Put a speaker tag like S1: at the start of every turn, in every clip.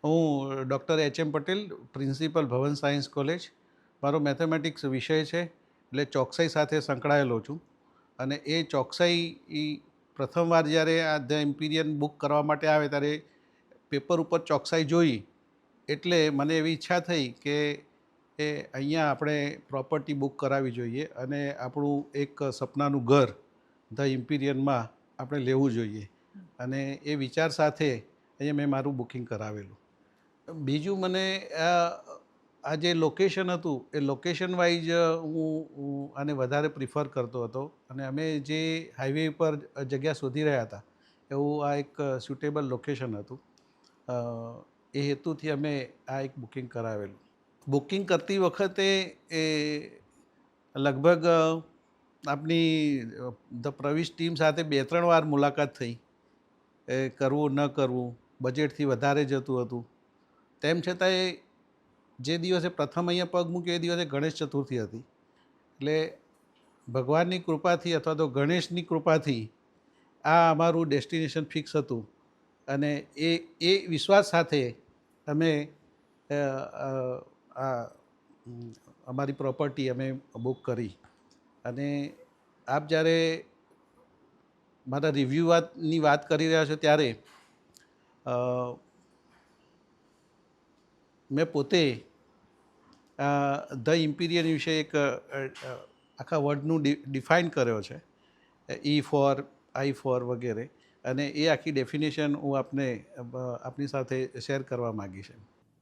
S1: હું doctor એચ.એમ. Patel, principal ભવન science college. મારો mathematics વિષય છે, એટલે ચોકસાઈ સાથે સંકળાયેલો છું. અને એ ચોકસાઈ પ્રથમવાર જ્યારે આ ધ એમ્પિરિયન બુક કરવા માટે આવે ત્યારે પેપર ઉપર ચોકસાઈ જોઈ, એટલે મને એવી ઈચ્છા થઈ કે અહીંયા આપણે પ્રોપર્ટી બુક કરાવવી જોઈએ અને આપણું એક સપનાનું ઘર ધ ઇમ્પિરિયનમાં આપણે લેવું જોઈએ. અને એ વિચાર સાથે અહીંયા મેં મારું બુકિંગ કરાવેલું. બીજું મને આ જે લોકેશન હતું એ લોકેશન વાઇઝ હું આને વધારે પ્રિફર કરતો હતો અને અમે જે હાઈવે પર જગ્યા શોધી રહ્યા હતા એવું આ એક સ્યુટેબલ લોકેશન હતું. એ હેતુથી અમે આ એક બુકિંગ કરાવેલું. બુકિંગ કરતી વખતે એ લગભગ આપની ધ પ્રવિશ ટીમ સાથે 2-3 વાર મુલાકાત થઈ. એ કરવું ન કરવું, બજેટથી વધારે જતું હતું. તેમ છતાંય જે દિવસે પ્રથમ અહીંયા પગ મૂક્યો એ દિવસે ગણેશ ચતુર્થી હતી. એટલે ભગવાનની કૃપાથી અથવા તો ગણેશની કૃપાથી આ અમારું ડેસ્ટિનેશન ફિક્સ હતું. અને એ વિશ્વાસ સાથે અમે આ અમારી પ્રોપર્ટી અમે બુક કરી. અને આપ જ્યારે મારા રિવ્યૂની વાત કરી રહ્યા છો ત્યારે મેં પોતે ધ ઇમ્પિરિયન વિશે એક આખા વર્ડનું ડિફાઇન કર્યો છે, ઈ ફોર, આઈ ફોર વગેરે. અને એ આખી ડેફિનેશન હું આપની સાથે શેર કરવા માગીશ.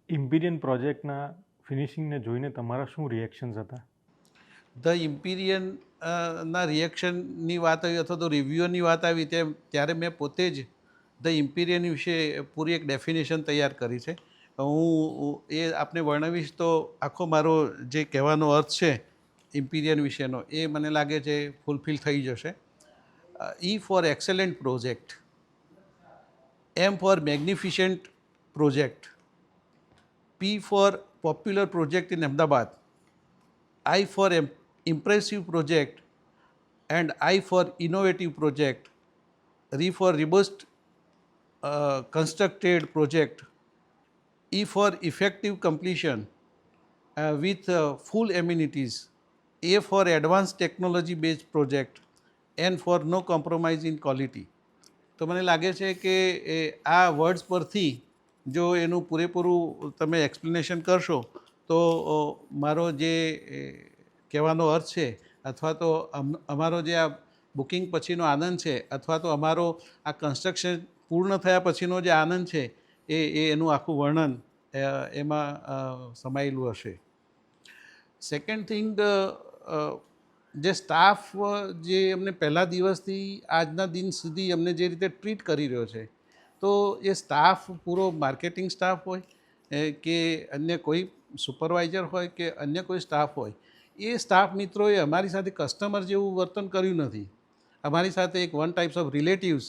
S2: ઇમ્પિરિયન પ્રોજેક્ટના ફિનિશિંગને જોઈને તમારા શું રિએક્શન્સ હતા?
S1: ધ ઇમ્પિરિયન ના રિએક્શનની વાત આવી અથવા તો રિવ્યુઅરની વાત આવી ત્યારે મેં પોતે જ ધ ઇમ્પિરિયન વિશે પૂરી એક ડેફિનેશન તૈયાર કરી છે. હું એ આપને વર્ણવીશ તો આખો મારો જે કહેવાનો અર્થ છે ઇમ્પિરિયન વિશેનો એ મને લાગે છે ફૂલફિલ થઈ જશે. E for excellent project, M for magnificent project, P for popular project in Ahmedabad, I for impressive project, and I for innovative project, R for robust constructed project, E for effective completion with full amenities, A for advanced technology based project, N for no compromise in quality. તો મને લાગે છે કે આ words પરથી જો એનું પૂરેપૂરું તમે એક્સપ્લેનેશન કરશો તો મારો જે કહેવાનો અર્થ છે અથવા તો અમારો જે આ બુકિંગ પછીનો આનંદ છે અથવા તો અમારો આ કન્સ્ટ્રક્શન પૂર્ણ થયા પછીનો જે આનંદ છે એનું આખું વર્ણન એમાં સમાયેલું હશે. સેકન્ડ થિંગ, જે સ્ટાફ જે અમને પહેલા દિવસથી આજના દિન સુધી અમને જે રીતે ટ્રીટ કરી રહ્યો છે, તો એ સ્ટાફ પૂરો માર્કેટિંગ સ્ટાફ હોય કે અન્ય કોઈ સુપરવાઇઝર હોય કે અન્ય કોઈ સ્ટાફ હોય, એ સ્ટાફ મિત્રોએ અમારી સાથે કસ્ટમર જેવું વર્તન કર્યું નથી. અમારી સાથે એક વન ટાઈપ્સ ઓફ રિલેટિવ્સ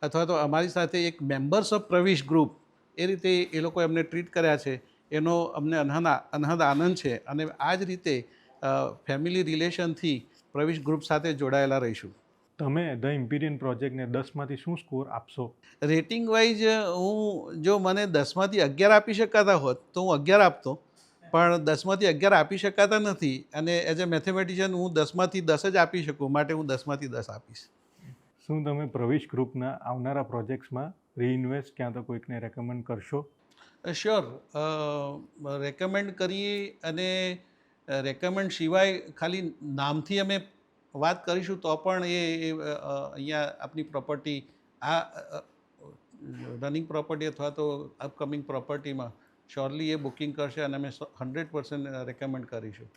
S1: અથવા તો અમારી સાથે એક મેમ્બર્સ ઓફ પ્રવિશ ગ્રુપ એ રીતે એ લોકો એમને ટ્રીટ કર્યા છે. એનો અમને અનહદ આનંદ છે અને આ જ રીતે ફેમિલી રિલેશનથી પ્રવિશ ગ્રુપ સાથે જોડાયેલા રહીશું.
S2: તમે ધ ઇમ્પિરિયન પ્રોજેક્ટને 10માંથી શું સ્કોર આપશો?
S1: રેટિંગ વાઇઝ હું જો મને 10માંથી 11 આપી શકાતા હોત તો હું 11 આપતો, પણ 10માંથી 11 આપી શકાતા નથી અને એઝ એ મેથેમેટિશિયન હું 10માંથી 10 જ આપી શકું, માટે હું 10માંથી 10 આપીશ.
S2: શું તમે પ્રવિશ ગ્રુપના આવનારા પ્રોજેક્ટ્સમાં રીઇન્વેસ્ટ ક્યાં તો કોઈકને રેકમેન્ડ કરશો?
S1: શ્યોર, રેકમેન્ડ કરીએ. અને રેકમેન્ડ સિવાય ખાલી નામથી અમે વાત કરીશું તો પણ અહીંયા આપની પ્રોપર્ટી આ રનિંગ પ્રોપર્ટી અથવા તો અપકમિંગ પ્રોપર્ટીમાં શ્યોરલી એ બુકિંગ કરશે અને અમે 100% રેકમેન્ડ કરીશું.